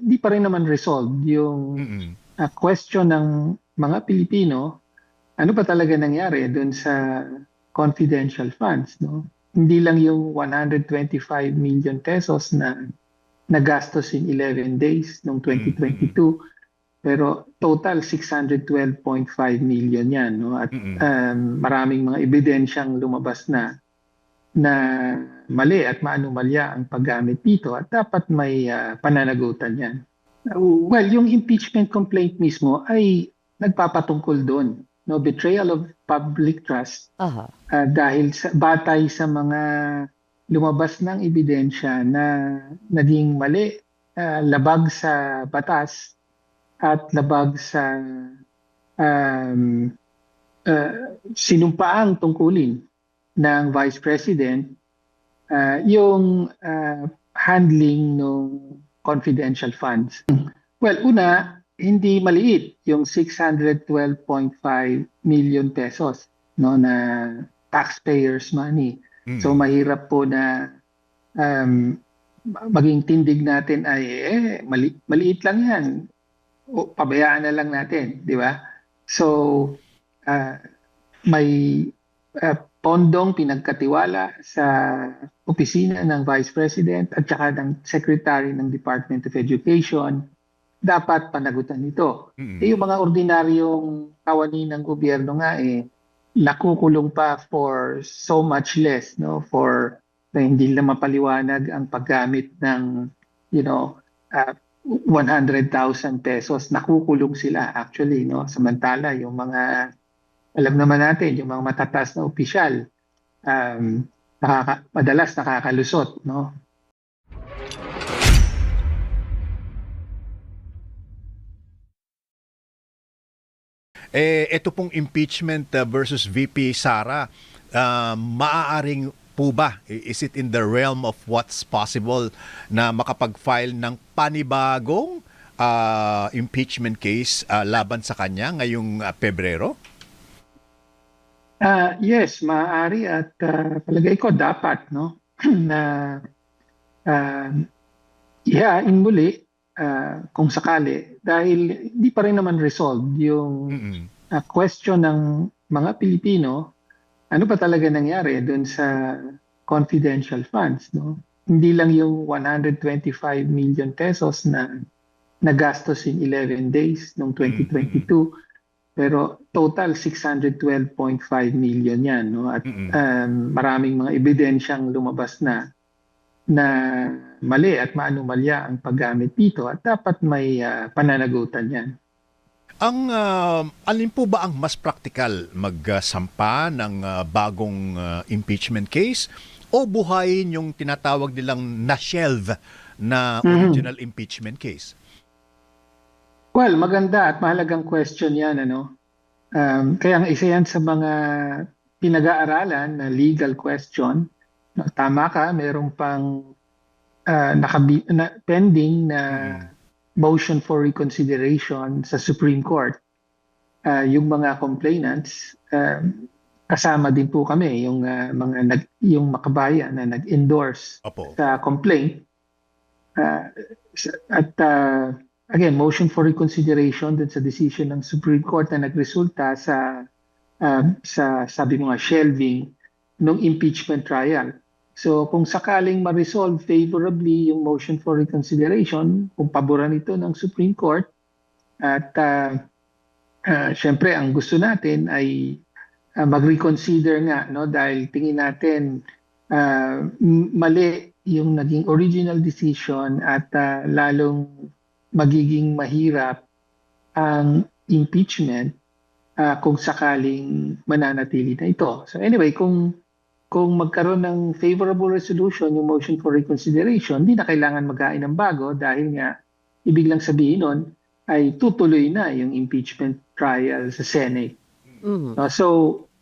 di pa rin naman resolved yung Mm. question ng mga Pilipino, ano ba talaga nangyari doon sa confidential funds, no? Hindi lang yung 125 million pesos na nagastos in 11 days noong Mm. Mm. 2022, pero total 612.5 million yan, no? At Mm. maraming mga ebidensyang lumabas na mali at maanumalya ang paggamit dito at dapat may pananagutan yan. Well, yung impeachment complaint mismo ay nagpapatungkol doon, no, betrayal of public trust, Aha. dahil batay sa mga lumabas ng ebidensya na naging mali, labag sa batas at labag sa um, sinumpaang tungkulin ng Vice President, yung handling ng confidential funds. Well, una, hindi maliit yung 612.5 million pesos, no, na taxpayers money. So Mm. mahirap po na um, maging tindig natin ay maliit lang yan. O, pabayaan na lang natin, di ba? So uh, may pondong pinagkatiwala sa opisina ng Vice President at saka ng Secretary ng Department of Education, dapat panagutan ito. Mm. Yung mga ordinaryong kawani ng gobyerno nga nakukulong pa for so much less, no, for na hindi lang mapaliwanag ang paggamit ng, you know, 100,000 pesos, nakukulong sila actually, no, samantala yung mga, alam naman natin, yung mga matataas na opisyal, madalas nakakalusot, no. Ito pong impeachment versus VP Sara, maaaring po ba, is it in the realm of what's possible na makapag-file ng panibagong impeachment case laban sa kanya ngayong Pebrero? Yes, maaari at palagay ko dapat, no, na ihain muli kung sakali, dahil hindi pa rin naman resolved yung Mm. question ng mga Pilipino, ano ba talaga nangyari doon sa confidential funds, no? Hindi lang yung 125 million pesos na nagastos in 11 days noong Mm. 2022, pero total 612.5 million yan, no? At Mm. maraming mga ebidensyang lumabas na mali at maanumalya ang paggamit dito at dapat may pananagutan yan. Alin po ba ang mas praktikal, magsampa ng bagong impeachment case o buhayin yung tinatawag nilang na-shelve na original impeachment case? Well, maganda at mahalagang question yan, ano. Kaya nga isa yan sa mga pinag-aaralan na legal question. No, tama ka, mayroong pang pending na Mm. motion for reconsideration sa Supreme Court. Yung mga complainants, kasama din po kami, yung yung makabayan na nag-endorse Opo. sa complaint. At again, motion for reconsideration dun sa decision ng Supreme Court na nagresulta sa sabi mo nga shelving ng impeachment trial. So kung sakaling ma-resolve favorably yung motion for reconsideration, kung paboran ito ng Supreme Court, at syempre ang gusto natin ay mag-reconsider nga, no, dahil tingin natin mali yung naging original decision at lalong magiging mahirap ang impeachment kung sakaling mananatili na ito. So anyway, kung magkaroon ng favorable resolution yung motion for reconsideration, hindi na kailangan maghain ng bago dahil nga ibig lang sabihin nun ay tutuloy na yung impeachment trial sa Senate. Mhm. So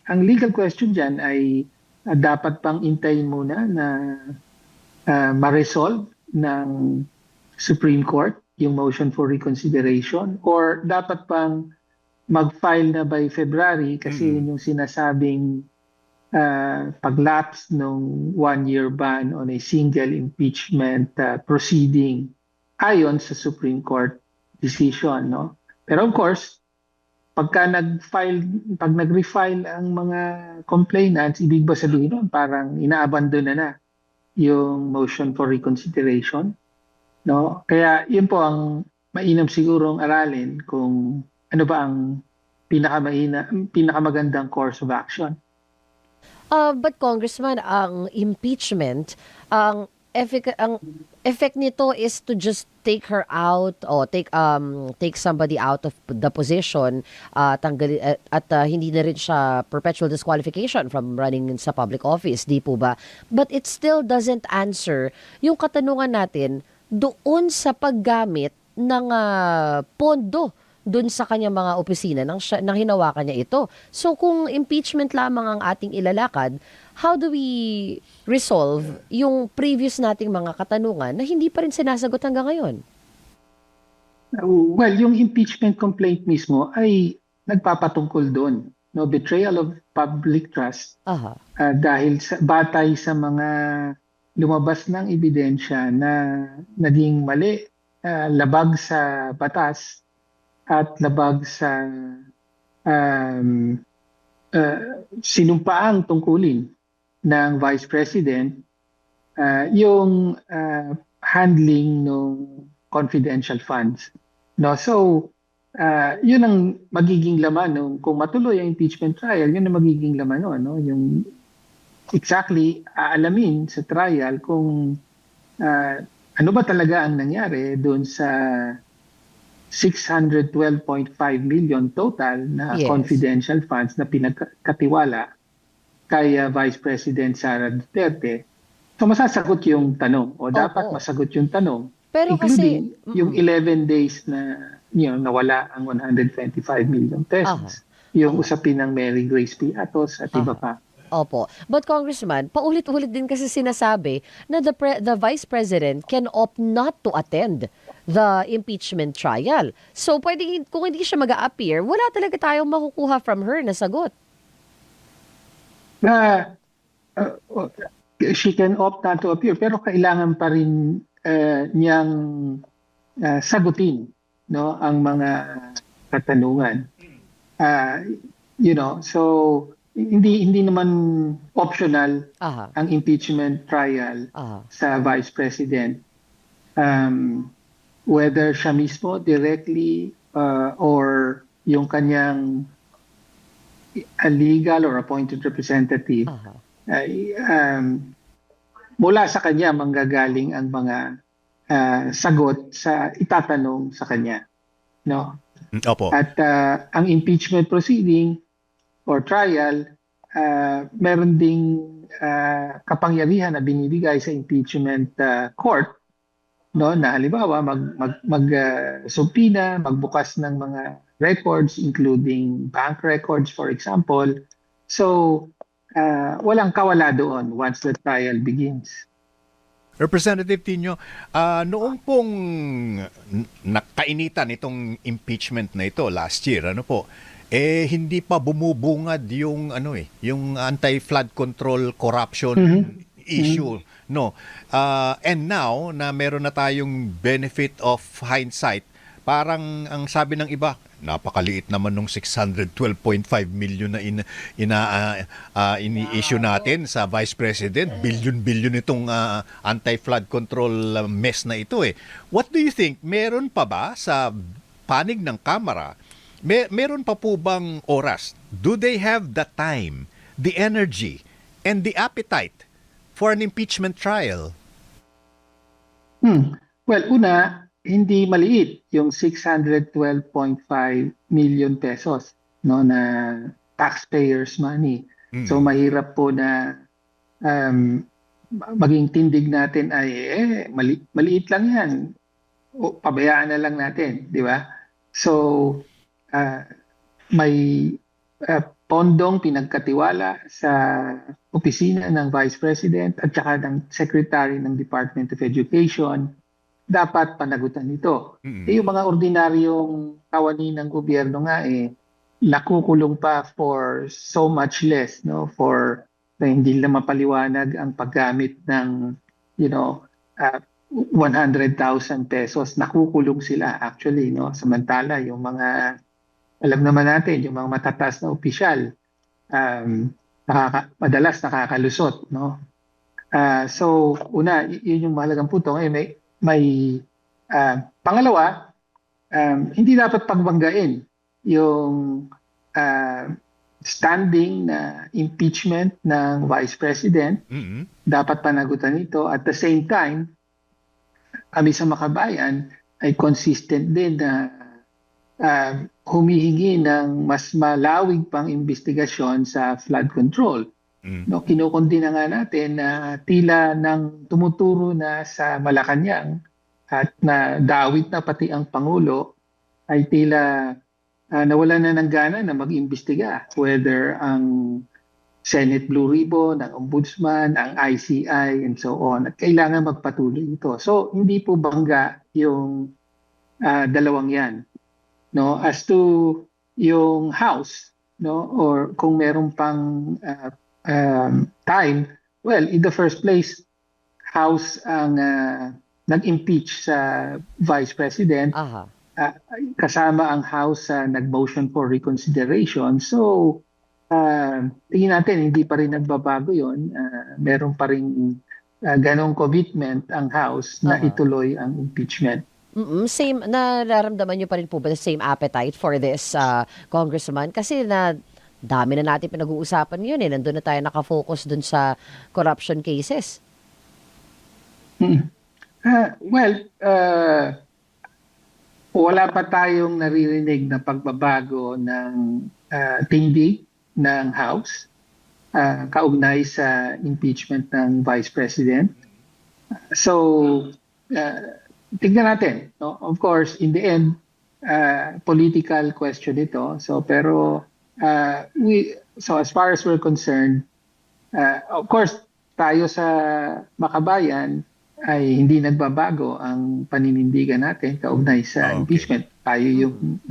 ang legal question dyan ay dapat pang intayin muna na ma-resolve ng Supreme Court yung motion for reconsideration, or dapat pang mag-file na by February kasi yun yung sinasabing pag-lapse ng one-year ban on a single impeachment proceeding ayon sa Supreme Court decision, no? Pero of course, pag nag-refile ang mga complainants, ibig ba sabihin nun parang inaabandon na yung motion for reconsideration, no? Kaya yun po ang mainam sigurong aralin kung ano ba ang pinakamagandang course of action. But Congressman, ang impeachment, ang effect nito is to just take her out o take somebody out of the position, hindi na rin siya perpetual disqualification from running sa public office, di po ba? But it still doesn't answer yung katanungan natin doon sa paggamit ng pondo dun sa kanyang mga opisina nang hinawakan niya ito. So kung impeachment lamang ang ating ilalakad, how do we resolve yung previous nating mga katanungan na hindi pa rin sinasagot hanggang ngayon? Well, yung impeachment complaint mismo ay nagpapatungkol doon, no, betrayal of public trust. Aha. Dahil batay sa mga lumabas ng ebidensya na naging mali, labag sa batas at labag sa sinumpaang tungkulin ng Vice President, yung handling ng confidential funds. No? So, yun ang magiging laman kung matuloy ang impeachment trial, yun ang magiging laman no? Yung exactly aalamin sa trial kung ano ba talaga ang nangyari doon sa 612.5 million total na Yes. confidential funds na pinagkatiwala kay Vice President Sara Duterte. So masasagot yung tanong o dapat Opo. masagot yung tanong, Pero including kasi, yung 11 days na nawala ang 125 million pesos. Yung usapin ng Mary Grace Piatos at iba pa. opo. But Congressman, paulit-ulit din kasi sinasabi na the Vice President can opt not to attend the impeachment trial. So kung hindi siya mag-a-appear, wala talaga tayong makukuha from her na sagot. She can opt not to appear pero kailangan pa rin niyang sagutin ang mga katanungan. So hindi naman optional Aha. ang impeachment trial Aha. sa Vice President. Whether siya mismo directly or yung kanyang legal or appointed representative, Aha. mula sa kanya manggagaling ang mga sagot sa itatanong sa kanya. No? Opo. At ang impeachment proceeding or trial, meron ding kapangyarihan na binibigay sa impeachment court, no, na halimbawa subpina, magbukas ng mga records including bank records for example. So walang kawala doon once the trial begins. Representative Tino, noong pong nakainitan itong impeachment na ito last year, hindi pa bumubungad yung yung anti-flood control corruption issue, no. And now na meron na tayong benefit of hindsight, parang ang sabi ng iba, napakaliit naman nung 612.5 million na ini-issue natin sa Vice President. Billion-billion itong anti-flood control mess na ito eh. What do you think? Meron pa ba sa panig ng Kamara? Meron pa po bang oras? Do they have the time, the energy, and the appetite for an impeachment trial? Well, una, hindi maliit yung 612.5 million pesos na taxpayers money. So mahirap po na maging tindig natin ay maliit lang yan. Pabayaan na lang natin, di ba? So may pondong pinagkatiwala sa opisina ng Vice President at saka ng Secretary ng Department of Education, dapat panagutan ito. Yung mga ordinaryong kawani ng gobyerno nga nakukulong pa for so much less, for na hindi na mapaliwanag ang paggamit ng 100,000 pesos, nakukulong sila actually, no? Samantala, yung mga, alam naman natin, yung mga matataas na opisyal, madalas nakakalusot, no? So, una, yun yung mahalagang punto. Ngayon, may pangalawa, hindi dapat pagbanggain yung uh, standing na impeachment ng Vice President. Dapat panagutan ito. At the same time, kami sa Makabayan ay consistent din na humihingi ng mas malawig pang investigasyon sa flood control. No, kinukundina nga natin na tila nang tumuturo na sa Malacanang at na dawit na pati ang Pangulo ay tila nawala na ng gana na mag-imbestiga whether ang Senate Blue Ribbon, ang Ombudsman, ang ICI, and so on. At kailangan magpatuloy ito. So, hindi po bangga yung dalawang yan. No? As to yung House, no? Or kung meron pang time, well, in the first place, House ang nag-impeach sa Vice President. Kasama ang House sa nag-motion for reconsideration. So, tingin natin, hindi pa rin nagbabago yun. Meron pa rin ganong commitment ang House na ituloy ang impeachment. Same, nararamdaman nyo pa rin po ba the same appetite for this, Congressman? Kasi dami na natin pinag-uusapan yun eh. Nandun na tayo nakafocus dun sa corruption cases. Wala pa tayong naririnig na pagbabago ng tindig ng House kaugnay sa impeachment ng Vice President. So, tignan natin. No? Of course, in the end, political question ito. So, pero so as far as we're concerned, of course, tayo sa Makabayan ay hindi nagbabago ang paninindigan natin kaugnay sa impeachment. Tayo yung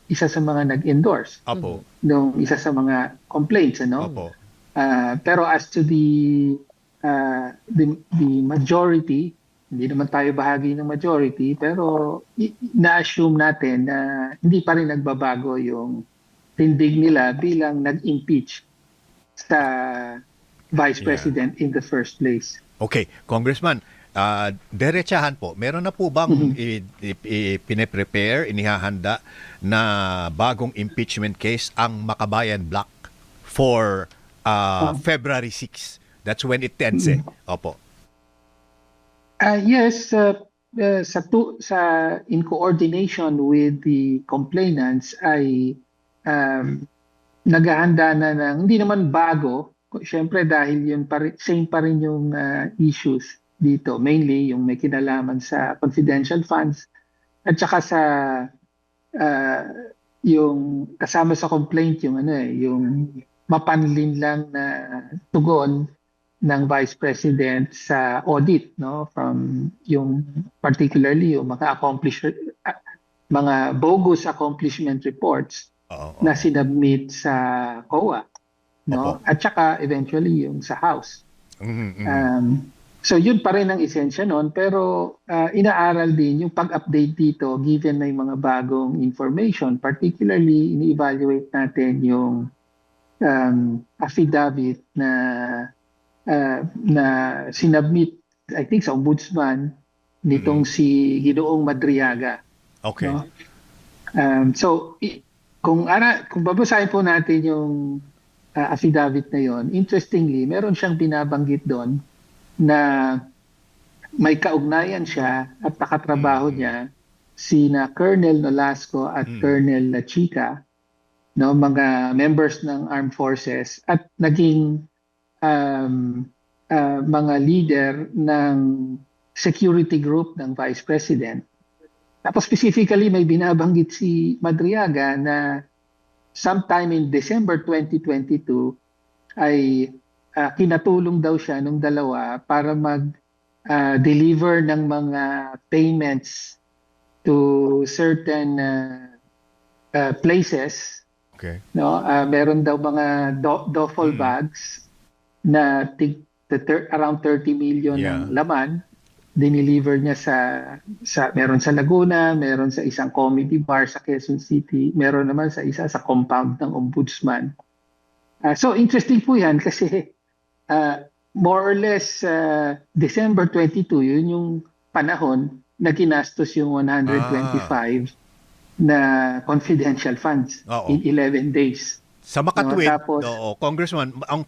isa sa mga nag-endorse nung isa sa mga complaints, ano? Pero as to the majority, hindi naman tayo bahagi ng majority, pero na-assume natin na hindi pa rin nagbabago yung tindig nila bilang nag-impeach sa Vice President in the first place. Okay, Congressman, diretsahan po, meron na po bang pine-prepare, inihahanda na bagong impeachment case ang Makabayan Block for February 6? That's when it ends Opo. Yes, in coordination with the complainants ay naghahanda na ng, hindi naman bago, siyempre dahil yun same pa rin yung issues dito, mainly yung may kinalaman sa confidential funds at saka sa yung kasama sa complaint yung yung mapanlin lang na tugon ng Vice President sa audit, no, from yung particularly yung mga bogus accomplishment reports na sinubmit sa COA, no, at saka eventually yung sa House. So yun pa rin ang esensya noon, pero inaaral din yung pag-update dito given may mga bagong information, particularly ini-evaluate natin yung affidavit na sinubmit, I think, sa Ombudsman nitong si Ginoong Madriaga. Okay. No? So, kung babasahin po natin yung affidavit na yon, interestingly, meron siyang binabanggit doon na may kaugnayan siya at nakatrabaho niya sina Colonel Nolasco at Colonel Lachica, no, mga members ng Armed Forces at naging mga leader ng security group ng Vice President. Tapos specifically may binabanggit si Madriaga na sometime in December 2022 ay kinatulong daw siya nung dalawa para mag-deliver ng mga payments to certain places. Okay. No, meron daw mga duffel bags na around 30 million ang laman dineliver niya sa meron sa Laguna, meron sa isang comedy bar sa Quezon City, meron naman sa isa sa compound ng ombudsman. So interesting po yan kasi more or less December 22, yun yung panahon na ginastos yung 125 na confidential funds Oo. in 11 days. Sa makatwid, Tapos- oo, Congressman, ang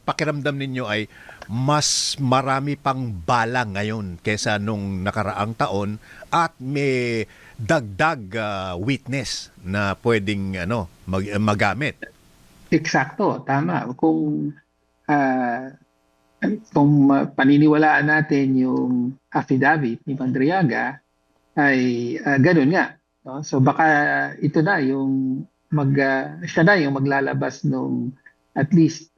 pakiramdam ninyo ay mas marami pang bala ngayon kesa nung nakaraang taon at may dagdag witness na pwedeng magamit. Eksakto, tama. Kung paniniwalaan natin yung affidavit ni Mandriaga, ay ganun nga. No? So baka ito na yung siya na yung maglalabas nung at least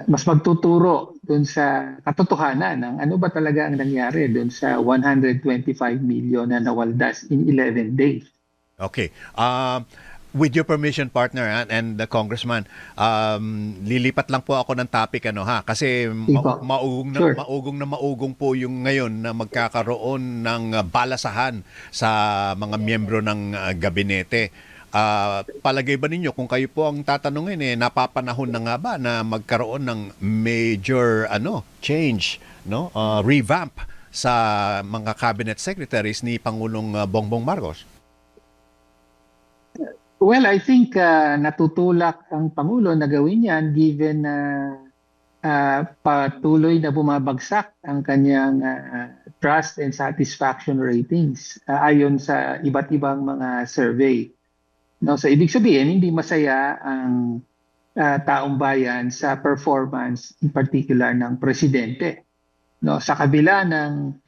mas magtuturo dun sa katotohanan ng ano ba talaga ang nangyari dun sa 125 million na nawaldas in 11 days. Okay. With your permission, partner and the congressman, lilipat lang po ako ng topic kasi Iko. Sure. maugong po yung ngayon na magkakaroon ng balasahan sa mga miyembro ng gabinete. Palagay ba ninyo kung kayo po ang tatanungin napapanahon na nga ba na magkaroon ng major change, revamp sa mga cabinet secretaries ni Pangulong Bongbong Marcos? Well, I think natutulak ang Pangulo na gawin yan given na patuloy na bumabagsak ang kanyang trust and satisfaction ratings ayon sa iba't ibang mga survey. No, so ibig sabihin hindi masaya ang taong bayan sa performance in particular ng presidente. No, sa kabila ng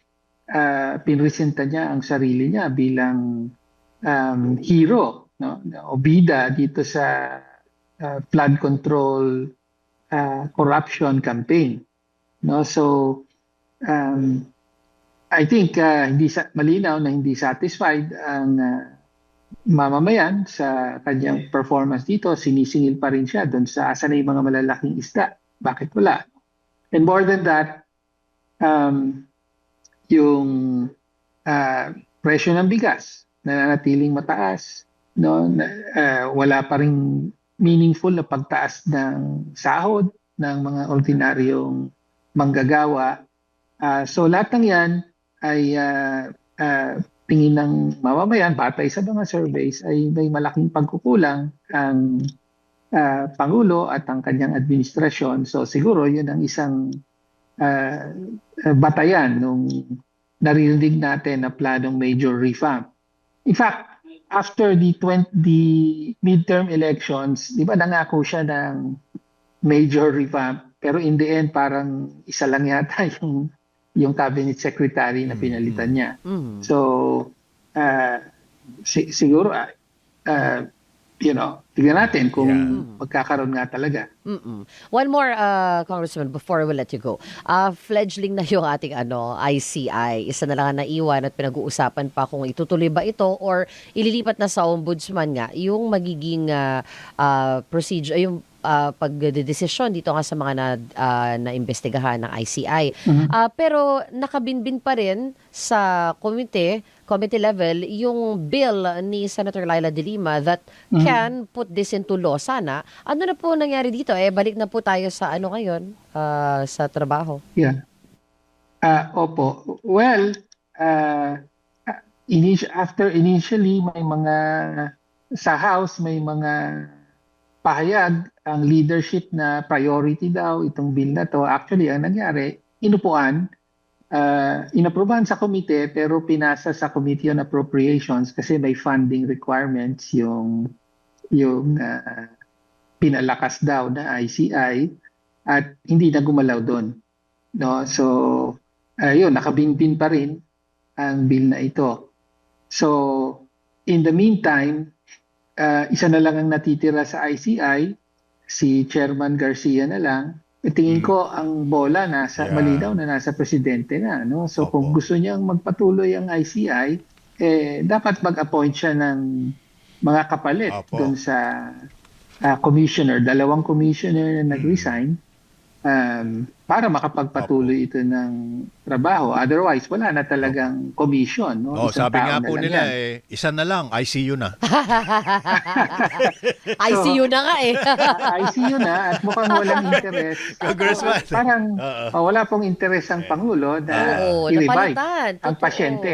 pinresenta niya ang sarili niya bilang hero, no, o bida dito sa flood control corruption campaign. No, so I think malinaw na hindi satisfied ang mamamayan sa kanyang performance dito. Sinisingil pa rin siya doon sa asa na yung mga malalaking isda. Bakit wala? And more than that, yung presyo ng bigas nananatiling mataas, no? Wala pa rin meaningful na pagtaas ng sahod ng mga ordinaryong manggagawa. So lahat ng yan ay tingin ng mamamayan, batay sa mga surveys, ay may malaking pagkukulang ang Pangulo at ang kanyang administrasyon. So siguro yun ang isang batayan nung naririnig natin na planong major revamp. In fact, after the midterm elections, di ba nangako siya ng major revamp, pero in the end parang isa lang yata yung cabinet secretary na pinalitan niya. So siguro tignan natin kung magkakaroon nga talaga. One more, Congressman, before we let you go. Fledgling na yung ating ICI. Isa na lang na naiwan at pinag-uusapan pa kung itutuloy ba ito or ililipat na sa ombudsman nga yung magiging procedure, yung pagdedesisyon dito nga sa mga na-imbestigahan ng ICI. Pero nakabinbin pa rin sa committee level yung bill ni Senator Laila De Lima that can put this into law. Sana. Ano na po nangyari dito? Balik na po tayo sa ngayon, sa trabaho. Yeah. Opo. Well, after initially may mga sa House may mga pahayag ang leadership na priority daw itong bill na to. Actually, ang nangyari, inupuan, inaprubahan sa komite pero pinasa sa Committee on Appropriations kasi may funding requirements yung pinalakas daw na ICI at hindi na gumalaw doon. No? So, nakabinbin pa rin ang bill na ito. So, in the meantime, isa na lang ang natitira sa ICI, si Chairman Garcia na lang. Tingin ko ang bola malinaw na nasa presidente na, no? So kung gusto niyang magpatuloy ang ICI, dapat mag-appoint siya ng mga kapalit doon sa commissioner, 2 commissioner na nag-resign para makapagpatuloy ito ng trabaho. Otherwise, wala na talagang commission. No? Oh, Isang sabi tao nga na po lang nila yan. isa na lang, ICU na. ICU na nga eh. ICU na at mukhang walang interes. Congressman. Parang Oo. wala pong interes ang Pangulo na Oo, i-revive napalitan. ang Totoo. pasyente.